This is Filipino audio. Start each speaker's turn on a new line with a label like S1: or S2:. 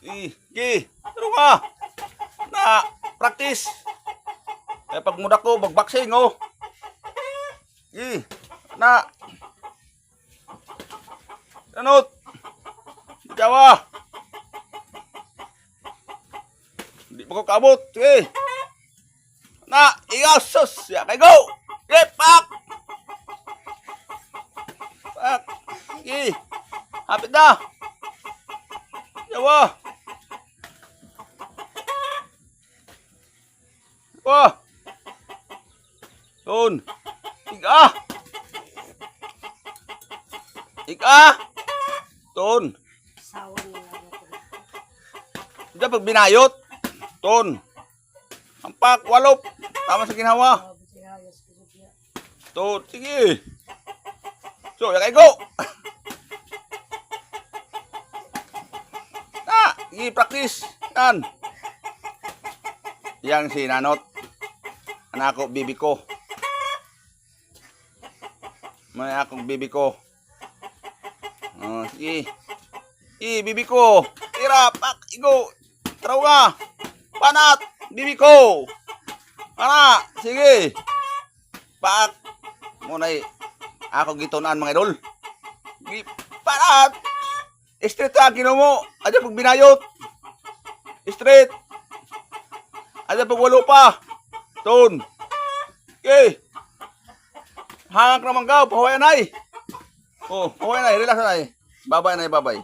S1: Ano ka? Na, practice. Kaya pag muda ko, magboxing, oh. Na. Anot. Jawa. Hindi pa ko kabot. Sige. Na, sus. Ya, kay go. Sige, pak. Pak. Sige. Hapit na. Jawa. Wah. Ton. Ika. Ton. Diyan pag binayot. Ton. Ampak, walop. Tama sa ginawa. Ton. Sige. So, yakay go. Practice. Yan. Yang si Nanot. Anak ko, bibi ko. May akong bibi ko. Sige. Bibi ko. Tira, pak, igo. Taraw nga. Panat, bibi ko. Ana, sige. Pak. Muna ako gitunan mga idol. Panat. Straight ka, mo. Adya pag binayot. Straight. Adya pag walo pa. Ton. Okay. Hangak naman ka. Pahuwayan ay. Pahuwayan ay. Relax na ay. Babay na ay, babay.